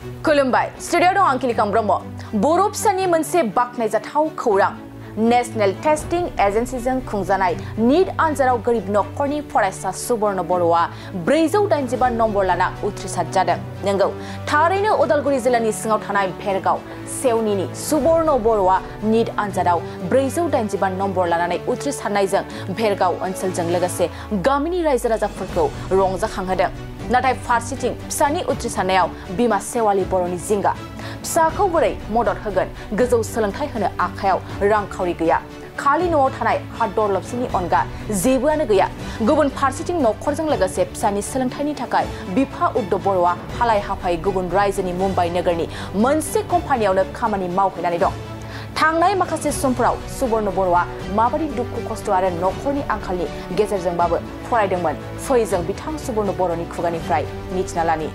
खुलुमबाय स्टुडिअ दं आंकिलिकां ब्रह्म बर' फिसानि मोनसे बाखनायजाथाव खौरां नेशनेल टेस्टिं एजेन्सिजों खुंजानाय नीट आनजादाव गरिब नखरनि फरायसा सुबर्ण बर'आ 485 नम्बर लाना उथ्रिसार जादों नंगौ थारैनो उदालगुरि जिल्लानि सिङाव थानाय भेरगाव सेवनिनि सुबर्ण बर'आ नीट आनजादाव 485 नम्बर लानानै उथ्रिसारनायजों भेरगाव ओनसोलजों लोगोसे गामिनि रायजो राजाफोरखौ रंजाखांहोदों नाथाय फारसेथिं फिसानि उथ्रिसारनायाव बिमा सेवालि बर'नि जिंगा फिसाखौ बोरै मदद होगोन गोजौ सोलोंथाइ होनो आखायाव रांखावरि गैया खालि न'आव थानाय हा दरलबसेनि अनगा जेबोआनो गैया गुबुन फारसेथिं नखरजों लोगोसे फिसानि सोलोंथाइनि थाखाय बिफा उद्दव बर'आ हालाय हाफाय गुबुन रायजोनि मुम्बाइ नोगोरनि मोनसे कम्पानियावनो खामानि मावहैनानै दं थांनाय माखासे समफोराव सुबर्ण बर'आ माबादि दुखु खस्थ आरो नखरनि आंखालनि गेजेरजोंबाबो फरायदोंमोन फै जों बिथां सुबर्ण बर'नि खुगानिफ्राय मिथिना लानि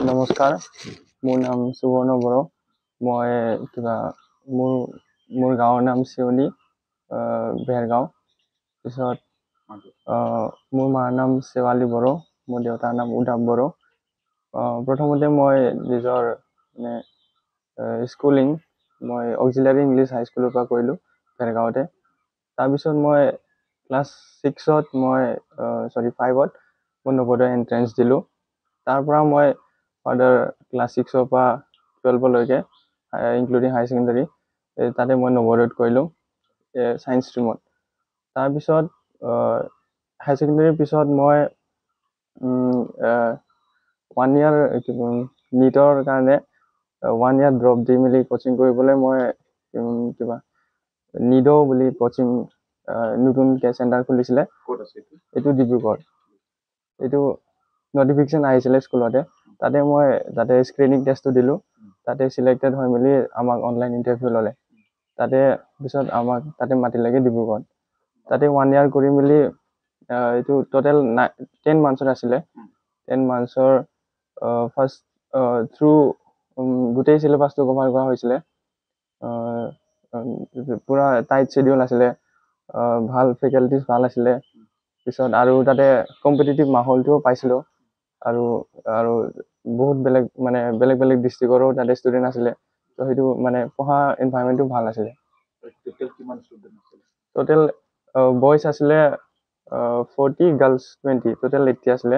नमस्कार मोर नाम सुबर्ण बर मैं क्या मोर गाँवर नाम सिवनी भेरगाव पिছত मोर मार नाम सेवाली बर मोर देउतार नाम उदाव बर प्रथमते मैं निजर माने स्कुलिंग मैं ऑक्सिलियारी इंग्लिश हाई स्कूल पर करिलो भेरगावते तारपिছত मैं क्लास 6 मैं सॉरी 5 मैं नवोदय एंट्रेंस दिलो तारपरा मैं फार्दर क्लास 6 পৰা 12 লৈকে ইনক্লুডিং হাই সেকেন্ডাৰী তাতে মই নৱোদয়ত কৰিলোঁ সায়েন্স ষ্ট্ৰীমত তাৰপিছত হাই সেকেন্ডাৰীৰ পিছত মই 1 ইয়াৰ নীটৰ কাৰণে 1 ইয়াৰ ড্ৰপ দি মেলি কোচিং কৰিবলৈ মই কিবা নিডো বুলি কোচিং নতুনকৈ চেণ্টাৰ খুলিছিলে ক'ত আছে এইটো ডিব্ৰুগড় এইটো নটিফিকেশন আহিছিলে স্কুলতে তাতে মই তাতে স্ক্ৰিনিং টেষ্টটো দিলো তাতে সিলেক্টেড হৈ মেলি আমাক অনলাইন ইন্টাৰভিউ ললে তাতে পিছত আমাক তাতে মাতিলেগে ডিব্ৰুগড় তাতে 1 ইয়াৰ কৰি মেলি এইটো টোটাল 10 মান্থৰ আছিলে 10 মান্থৰ ফাৰ্ষ্ট থ্ৰু গোটেই সিলেবাসটো কভাৰ কৰা হৈছিলে পুৰা টাইট শিডিউল আছিলে ভাল ফেকাল্টিজ ভাল আছিলে পিছত আৰু তাতে কম্পিটিটিভ মাহলটো পাইছিলো আৰু আৰু বহুত বেলেগ মানে বেলেগ বেলেগ ডিস্ট্ৰিক্টৰো তাতে ষ্টুডেন্ট আছিলে তো হেতু মানে পঢ়া এনভায়ৰনমেন্টটো ভাল আছিলে টোটাল কিমান ষ্টুডেন্ট আছিলে টোটাল বয়জ আছিলে 40 গার্লস 20 টোটাল 80 আছিলে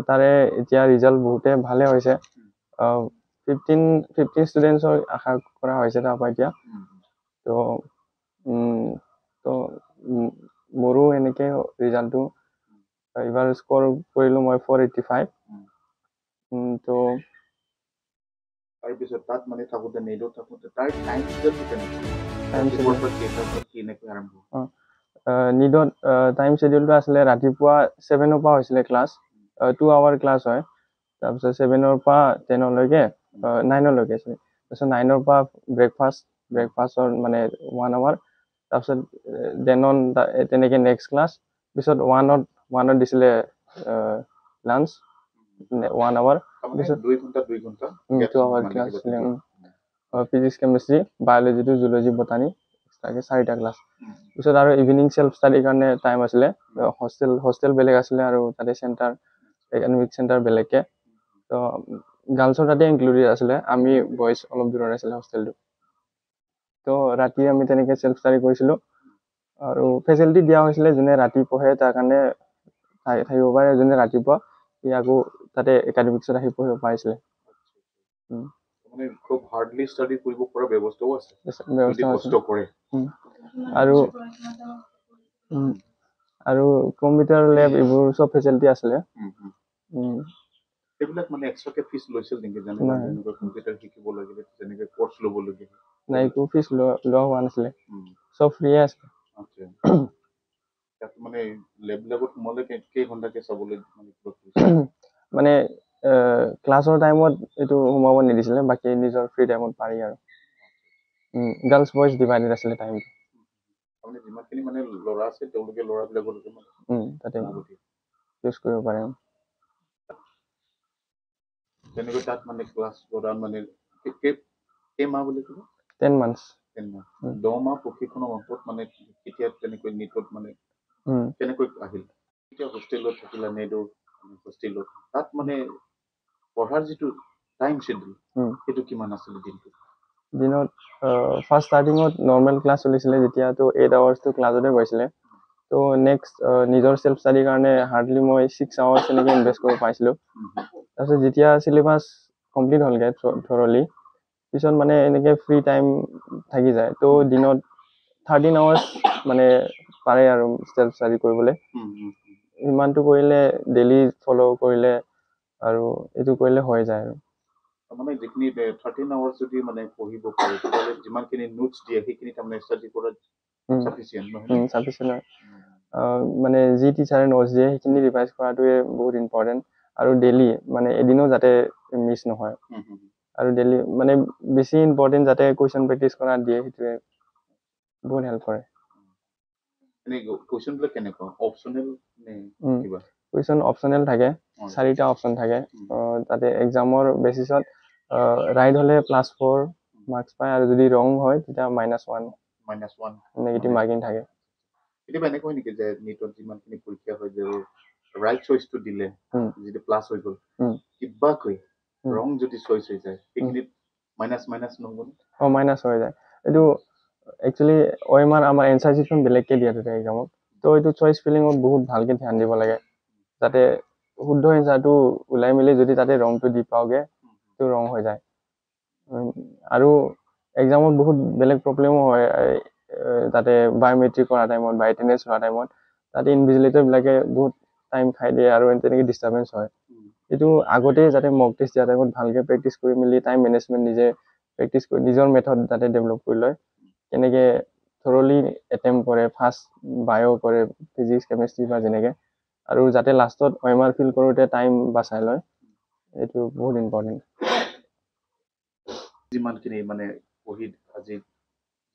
তাৰে এতিয়া ৰিজাল্ট বহুতে ভালে হৈছে 15 ষ্টুডেন্টছৰ আশা কৰা হৈছে তাৰপৰা এতিয়া তো তো মোৰো এনেকে ৰিজাল্টটো এবাৰ স্কোৰ কৰিলো মই 485 তো তাৰপিছত তাত মানে থাকোতে নেডো থাকোতে তাৰ টাইম শিডিউলটো কেনেকৈ আৰম্ভ নিডত টাইম শিডিউলটো আছিলে ৰাতিপুৱা 7 পৰা হৈছিলে ক্লাছ 2 আৱাৰ ক্লাছ হয় তাৰপিছত 7 পৰা 10 লৈকে 9 লৈকে আছে তাৰপিছত 9 পৰা ব্ৰেকফাষ্টৰ মানে 1 আৱাৰ তাৰপিছত দেন অন তেনেকে নেক্সট ক্লাছ পিছত 1ত দিছিলে লাঞ্চ 1 আৱাৰ পিছত 2 ঘণ্টা 2 hour class physics chemistry biology two zoology botany এক্সট্ৰাকে 4টা ক্লাছ পিছত আৰু ইভিনিং সেলফ ষ্টাডিৰ কাৰণে টাইম আছিলে হোষ্টেল বেলেগ আছিলে আৰু তাতে চেণ্টাৰ একাডেমিক চেণ্টাৰ বেলেগকে তো গাৰ্লছৰ তাতে ইনক্লুডেড আছিলে আমি বয়জ অলপ দূৰত আছিলে হোষ্টেলটো তো ৰাতি আমি তেনেকে সেলফ ষ্টাডি কৰিছিলোঁ আৰু ফেচিলিটি দিয়া হৈছিলে যোনে ৰাতি পঢ়ে তাৰ কাৰণে থাকিব পাৰে যোনে ৰাতিপুৱা আকৌ তাতে একাডেমিক্সত আহি পঢ়িব পাৰিছিলে মানে খুব হাৰ্ডলি ষ্টাডি কৰিব পৰা ব্যৱস্থাও আছে যদি কষ্ট কৰে আৰু কম্পিউটাৰ ল্যাব এইবোৰ সব ফেচিলিটি আছিলে এইবিলাক মানে এক্সট্ৰাকে ফিস লৈছিল নেকি জানে কম্পিউটাৰ শিকিব লাগিলে যেনেকৈ কোৰ্স ল'ব লাগে নাই একো ফিস লোৱা হোৱা নাছিলে সব ফ্ৰী আছে আচ্ছা তাত মানে ল্যাব ল্যাবত সোমালে কেই ঘণ্টাকে চাবলৈ মানে ক্লাছৰ টাইমত এটো সোমাব নিদিছিলে বাকি নিজৰ ফ্ৰী টাইমত পাৰি আৰু গাৰ্লছ বয়জ ডিভাইডেড আছিলে টাইমটো আপুনি যিমানখিনি মানে ল'ৰা আছে তেওঁলোকে ল'ৰাবিলাকৰ তাতে ইউজ কৰিব পাৰে তেনেকৈ তাত মানে ক্লাছ কৰা মানে কেইমাহ বুলি ক'ব 10 মান্থছ 10 মাহ প্ৰশিক্ষণৰ অন্তত মানে কেতিয়া তেনেকৈ নিটত মানে কেনেকৈ আহিল কেতিয়া হোষ্টেলত থাকিলা নেডৰ হোষ্টেলত তাত মানে পঢ়াৰ যিটো টাইম শেডিউল সেইটো কিমান আছিল দিনটো দিনত ফাৰ্ষ্ট ষ্টাৰ্টিঙত নৰ্মেল ক্লাছ চলিছিলে যেতিয়াতো 8 আৱাৰ্ছটো ক্লাছতে গৈছিলে তো নেক্সট নিজৰ সেল্ফ ষ্টাডিৰ কাৰণে হাৰ্ডলি মই 6 আৱাৰ্ছ এনেকৈ ইনভেষ্ট কৰিব পাইছিলোঁ তাৰপিছত যেতিয়া চিলেবাছ কমপ্লিট হ'লগৈ থৰলি পিছত মানে এনেকৈ ফ্ৰী টাইম থাকি যায় তো দিনত 13 আৱাৰ্ছ মানে পাৰে আৰু সেল্ফ ষ্টাডি কৰিবলৈ ইমানটো কৰিলে ডেইলি ফ'ল' কৰিলে আৰু এইটো কৰিলে হৈ যায় আৰু মানে যিখিনি 13 আৱাৰ্ছ যদি মানে পঢ়িব পাৰে তেতিয়াহ'লে যিমানখিনি নোটছ দিয়ে সেইখিনি তাৰমানে ষ্টাডি কৰাত চাফিচিয়েণ্ট নহয় চাফিচিয়েণ্ট হয় মানে যি টিচাৰে নোটছ দিয়ে সেইখিনি ৰিভাইজ কৰাটোৱে বহুত ইম্পৰ্টেণ্ট আৰু ডেইলি মানে এদিনো যাতে মিছ নহয় আৰু ডেইলি মানে বেছি ইম্পৰ্টেণ্ট যাতে কুৱেশ্যন প্ৰেক্টিছ কৰা দিয়ে সেইটোৱে বহুত হেল্প কৰে কুৱেশ্যনবিলাক কেনেকুৱা অপশ্যনেল নে কিবা কুৱেশ্যন অপশ্যনেল থাকে 4টা অপশ্যন থাকে তাতে এক্সামৰ বেচিছত ৰাইট হ'লে +4 মাৰ্কছ পায় আৰু যদি ৰং হয় তেতিয়া -1 নেগেটিভ মাৰ্কিং থাকে কেতিয়াবা এনেকুৱা হয় নেকি যে নিটত যিমানখিনি পৰীক্ষা হয় যে ৰাইট চইচটো দিলে যিটো প্লাছ হৈ গ'ল কিবাকৈ ৰং যদি চইচ হৈ যায় সেইখিনিত মাইনাছ নহ'ব মাইনাছ হৈ যায় এইটো একচুৱেলি OMR আমাৰ এনচাৰ চিটখন বেলেগকৈ দিয়া থাকে এক্সামত তো এইটো চইচ ফিলিঙত বহুত ভালকৈ ধ্যান দিব লাগে যাতে শুদ্ধ এনচাৰটো ওলাই মেলি যদি তাতে ৰংটো দি পাওঁগৈ তো ৰং হৈ যায় আৰু এক্সামত বহুত বেলেগ প্ৰব্লেমো হয় তাতে বায়'মেট্ৰিক কৰা টাইমত বা এটেণ্ডেঞ্চ লোৱা টাইমত তাতে ইনভিজিলেটৰবিলাকে বহুত টাইম খাই দিয়ে আৰু তেনেকৈ ডিষ্টাৰ্বেঞ্চ হয় এইটো আগতেই যাতে মক টেষ্ট দিয়া টাইমত ভালকৈ প্ৰেক্টিছ কৰি মেলি টাইম মেনেজমেণ্ট নিজে প্ৰেক্টিছ কৰি নিজৰ মেথড যাতে ডেভেলপ কৰি লয় কেনেকৈ থৰলি এটেম্প কৰে ফাৰ্ষ্ট বায়' কৰে ফিজিক্স কেমেষ্ট্ৰি বা যেনেকৈ আৰু যাতে লাষ্টত OMR ফিল কৰোঁতে টাইম বাচাই লয় এইটো বহুত ইম্পৰ্টেণ্ট যিমানখিনি মানে পঢ়ি আজি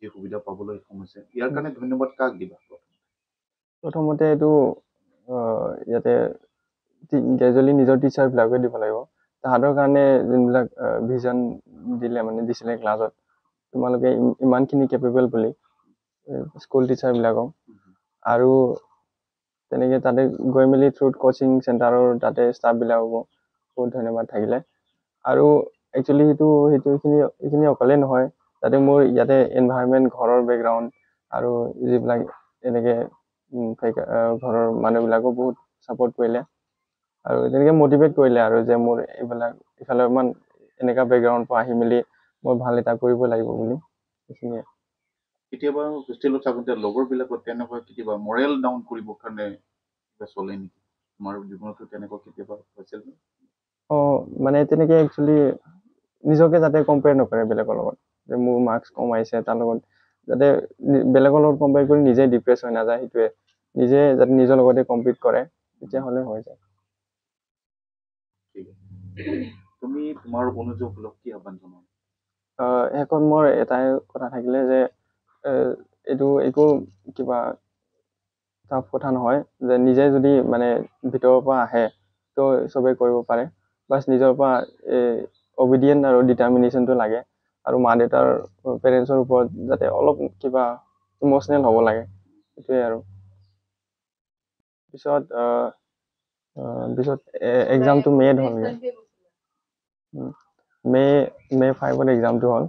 যি সুবিধা পাবলৈ সক্ষম হৈছে ইয়াৰ কাৰণে ধন্যবাদ কাক দিবা প্ৰথমতে এইটো ইয়াতে গ্ৰেজুৱেলি নিজৰ টিচাৰবিলাকে দিব লাগিব তাহাঁতৰ কাৰণে যোনবিলাক ভিজন দিছিলে ক্লাছত তোমালোকে ইমানখিনি কেপেবল বুলি স্কুল টিচাৰবিলাকক আৰু তেনেকৈ তাতে গৈ মেলি থ্ৰুত কোচিং চেণ্টাৰৰ তাতে ষ্টাফবিলাককো বহুত ধন্যবাদ থাকিলে আৰু একচুৱেলি সেইখিনি অকলেই নহয় তাতে মোৰ ইয়াতে এনভাইৰনমেণ্ট ঘৰৰ বেকগ্ৰাউণ্ড আৰু যিবিলাক এনেকৈ ঘৰৰ মানুহবিলাকো বহুত ছাপোৰ্ট কৰিলে আৰু তেনেকৈ মটিভেট কৰিলে আৰু যে মোৰ ইফালে ইমান এনেকুৱা বেকগ্ৰাউণ্ডৰ পৰা আহি মেলি মই ভাল এটা কৰিব লাগিব বুলি সেইখিনিয়ে কেতিয়াবা হোষ্টেলত থাকোঁতে লগৰবিলাকত তেনেকুৱা কেতিয়াবা মৰেল ডাউন কৰিবৰ কাৰণে কিবা চলে নেকি তোমাৰ জীৱনতো তেনেকুৱা কেতিয়াবা হৈছিল মানে তেনেকৈ একচুৱেলি নিজকে যাতে কম্পেয়াৰ নকৰে বেলেগৰ লগত যে মোৰ মাৰ্কছ কম আহিছে তাৰ লগত যাতে বেলেগৰ লগত কম্পেয়াৰ কৰি নিজে ডিপ্ৰেছ হৈ নাযায় সেইটোৱে নিজে যাতে নিজৰ লগতে কম্পিট কৰে তেতিয়াহ'লে হৈ যায় তুমি তোমাৰ অনুযোগক কি আহ্বান জনোৱা শেষত মোৰ এটাই কথা থাকিলে যে এইটো একো কিবা টাফ কথা নহয় যে নিজে যদি মানে ভিতৰৰ পৰা আহে তো চবেই কৰিব পাৰে বাছ নিজৰ পৰা অবিডিয়েণ্ট আৰু ডিটাৰমিনেশ্যনটো লাগে আৰু মা দেউতাৰ পেৰেণ্টছৰ ওপৰত যাতে অলপ কিবা ইম'চনেল হ'ব লাগে সেইটোৱে আৰু পিছত এক্সামটো মে'ত হ'লগৈ মে' 5ত এক্সামটো হ'ল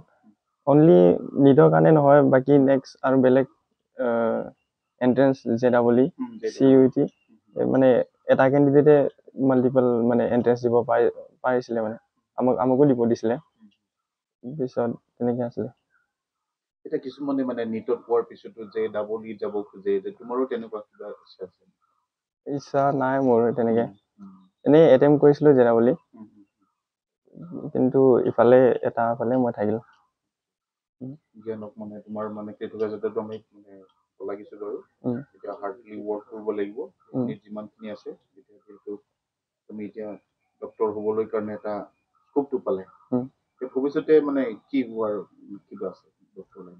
অনলি নিটৰ কাৰণে নহয় বাকী নেক্সট আৰু বেলেগ এণ্ট্ৰেঞ্চ JEE CUET মানে এটা কেণ্ডিডেটে মাল্টিপল মানে এণ্ট্ৰেঞ্চ দিব পাৰিছিলে মানে আমাকো দিব দিছিলে পিছত তেনেকৈ আছিলে এতিয়া কিছুমানে মানে নিটত পোৱাৰ পিছতো যে EE যাব খোজে যে তোমাৰো তেনেকুৱা কিবা ইচ্ছা আছে ইচ্ছা নাই মোৰ তেনেকৈ এনেই এটেম্প কৰিছিলোঁ JEE কিন্তু ইফালে মই থাকিলোঁ জ্ঞানক মানে তোমাৰ মানে কৃতজ্ঞতাটো আমি মানে লাগিছোঁ বাৰু এতিয়া হাৰ্ডলি ৱৰ্ক কৰিব লাগিব যিমানখিনি আছে যিহেতু তুমি এতিয়া ডক্টৰ হ'বলৈ কাৰণে এটা স্কোপটো পালে ভৱিষ্যতে মানে কি হোৱাৰ কিবা আছে ডক্টৰ লাইন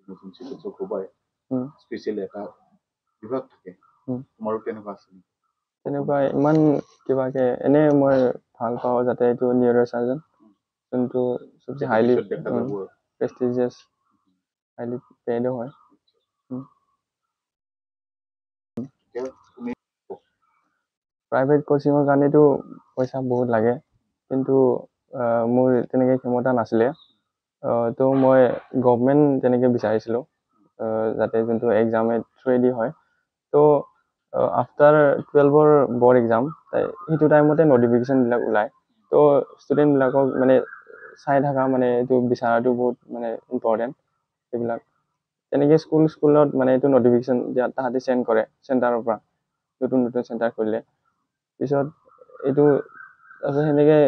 নতুন চিকিৎসক হ'বাই স্পেচিয়েলি এটা বিভাগ থাকে তোমাৰো তেনেকুৱা আছে তেনেকুৱা ইমান কিবাকৈ এনেই মই ভাল পাওঁ যাতে এইটো নিউৰ'চাৰ্জন যোনটো চবচে হাইলি প্ৰেষ্টিজিয়াছ হাইলি পেইডো হয় প্ৰাইভেট কোচিঙৰ কাৰণেতো পইচা বহুত লাগে কিন্তু মোৰ তেনেকৈ ক্ষমতা নাছিলে তো মই গভৰ্ণমেণ্ট তেনেকৈ বিচাৰিছিলোঁ যাতে যোনটো এক্সামে থ্ৰুৱেদি হয় তো আফটাৰ 12ৰ বৰ্ড এক্সাম সেইটো টাইমতে নটিফিকেশ্যনবিলাক ওলায় তো ষ্টুডেণ্টবিলাকক মানে চাই থকা মানে এইটো বিচৰাটো বহুত মানে ইম্পৰ্টেণ্ট সেইবিলাক তেনেকৈ স্কুলত মানে এইটো নটিফিকেশ্যন তাহাঁতি চেণ্ড কৰে চেণ্টাৰৰ পৰা নতুন চেণ্টাৰ খুলিলে পিছত এইটো তাৰপিছত সেনেকৈ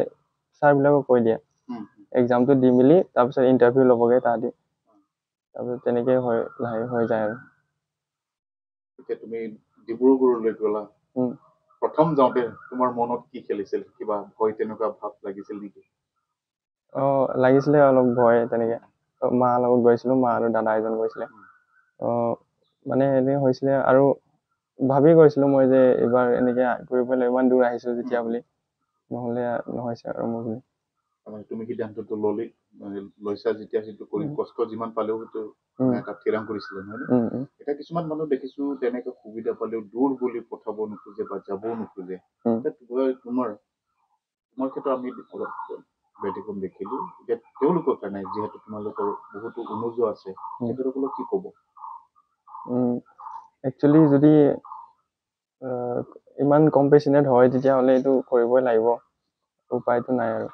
ছাৰবিলাকক কৈ দিয়ে এক্সামটো দি মেলি তাৰপিছত ইণ্টাৰভিউ ল'বগৈ তাহাঁতি তাৰপিছত তেনেকৈ হৈ যায় আৰু এতিয়া তুমি ডিব্ৰুগড়লৈ গ'লা প্ৰথম যাওঁতে তোমাৰ মনত কি খেলিছিল কিবা ভয় তেনেকুৱা ভাৱ লাগিছিল নেকি লাগিছিলে অলপ ভয় তেনেকৈ মাৰ লগত গৈছিলোঁ মা আৰু দাদা এজন গৈছিলে মানে এনেকৈ হৈছিলে আৰু ভাবি গৈছিলোঁ মই যে এইবাৰ এনেকৈ কৰিবলৈ ইমান দূৰ আহিছোঁ যেতিয়া বুলি নহ'লে নহৈছে আৰু মোৰ বুলি তুমি সিদ্ধান্তটো লৈছা যেতিয়া সেইটো কৰি কষ্ট যিমান পালেও সেইটো এটা থিৰাং কৰিছিলে নহয় এতিয়া কিছুমান মানুহ দেখিছোঁ তেনেকৈ সুবিধা পালেও দূৰ বুলি পঠাব নোখোজে বা যাবও নোখোজে তোমাৰ ক্ষেত্ৰত আমি অলপ ব্যতিক্ৰম দেখিলোঁ এতিয়া তেওঁলোকৰ কাৰণে যিহেতু তোমালোকৰ বহুতো অনুযোগ আছে তেখেতসকলক কি ক'ব একচুৱেলি যদি ইমান কম্পেশ্যনেট হয় তেতিয়াহ'লে এইটো কৰিবই লাগিব উপায়টো নাই আৰু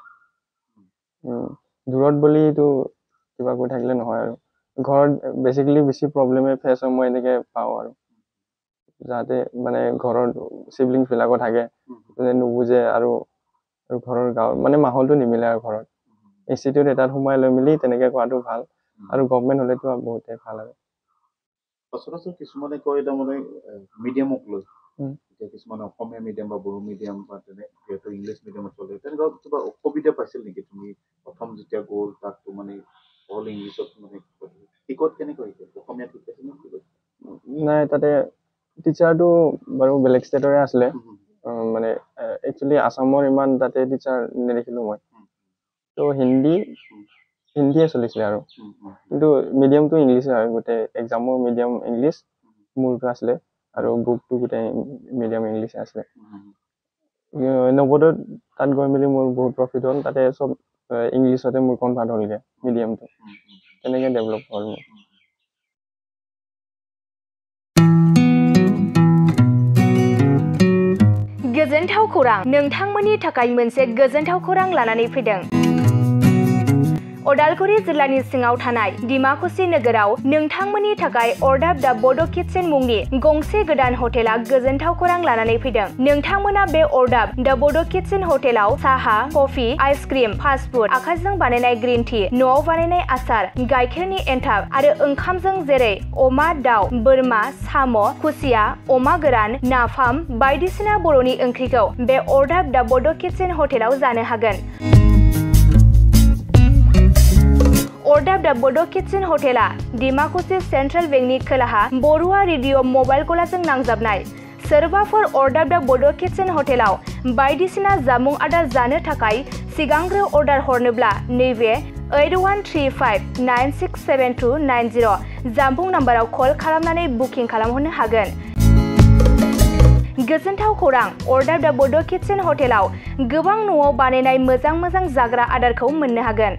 দূৰত বুলি এইটো কিবা কৰি থাকিলে নহয় আৰু ঘৰত বেছিকেলি বেছি প্ৰব্লেমে ফেচ হয় মই এনেকৈ পাওঁ আৰু যাতে মানে ঘৰৰ চিবলিংছবিলাকো থাকে নুবুজে আৰু ঘৰৰ গাঁৱৰ মানে মাহলটো নিমিলে আৰু ঘৰত ইনষ্টিটিউট এটাত সোমাই লৈ মেলি তেনেকৈ কৰাটো ভাল আৰু গভৰ্ণমেণ্ট হ'লেতো বহুতেই ভাল আৰু সচৰাচৰ কিছুমানে কয় তাৰমানে মিডিয়ামক লৈ এতিয়া কিছুমানে অসমীয়া মিডিয়াম বা বড়ো মিডিয়াম বা যিহেতু ইংলিছ মিডিয়ামত চলে তেনেকুৱা কিবা অসুবিধা পাইছিল নেকি তুমি প্ৰথম যেতিয়া গ'ল তাততো মানে অল ইংলিছত মানে টিকট কেনেকৈ হৈছিল অসমীয়াত শিকাইছিল নাই তাতে টিচাৰটো বাৰু বেলেগ ষ্টেটৰে আছিলে মানে একচুৱেলি আছামৰ ইমান তাতে টিচাৰ নেদেখিলোঁ মই তো হিন্দীয়ে চলিছিলে আৰু কিন্তু মিডিয়ামটো ইংলিছে হয় গোটেই এক্সামৰ মিডিয়াম ইংলিছ মোৰটো আছিলে আৰু বুকটো গোটেই মিডিয়াম ইংলিছে আছিলে নৱোদয়ত তাত গৈ মেলি মোৰ বহুত প্ৰফিট হ'ল তাতে চব ইংলিছতে মোৰ কনভাৰ্ট হ'লগৈ মিডিয়ামটো তেনেকৈ ডেভেলপ হ'ল মোৰ गोजोनथाव खौरां नोंथांमोननि थाखाय मोनसे गोजोनथाव खौरां लानानै फैदों उदालगुरि जिल्लानि सिङाव थानाय डिमाकुसि नोगोराव नोंथांमोननि थाखाय अर्डाब दा बड' किटचेन मुंनि गंसे गोदान हटेला गोजोनथाव खौरां लानानै फैदों नोंथांमोना बे अर्डाब दा बड' किटचेन हटेलाव Saha coffee ice cream fast food आखाइजों बानायनाय ग्रीन टी न'आव बानायनाय आसार गाइखेरनि एन्थाब आरो ओंखामजों जेरै अमा दाउ बोरमा साम' खुसिया अमा गोरान नाफाम बायदिसिना बर'नि ओंख्रिखौ बे अर्डाब दा बड' किटचेन हटेलाव जानो हागोन अर्डाब दा बड' किटचेन हटेला डिमाकुसि सेन्ट्रेल बेंकनि खोलाहा बरुवा रेडिअ मबाइल गलाजों नांजाबनाय सोरबाफोर अर्डाब दा बड' किटचेन हटेलाव बायदिसिना जामुं आदार जानो थाखाय सिगांग्रो अर्डार हरनोब्ला नैबे 8135967290 जामबुं नाम्बाराव कल खालामनानै बुकिं खालामहरनो हागोन गोजोनथाव खौरां अर्डाब दा बड' किटचेन हटेलाव गोबां न'आव बानायनाय मोजां जाग्रा आदारखौ मोननो हागोन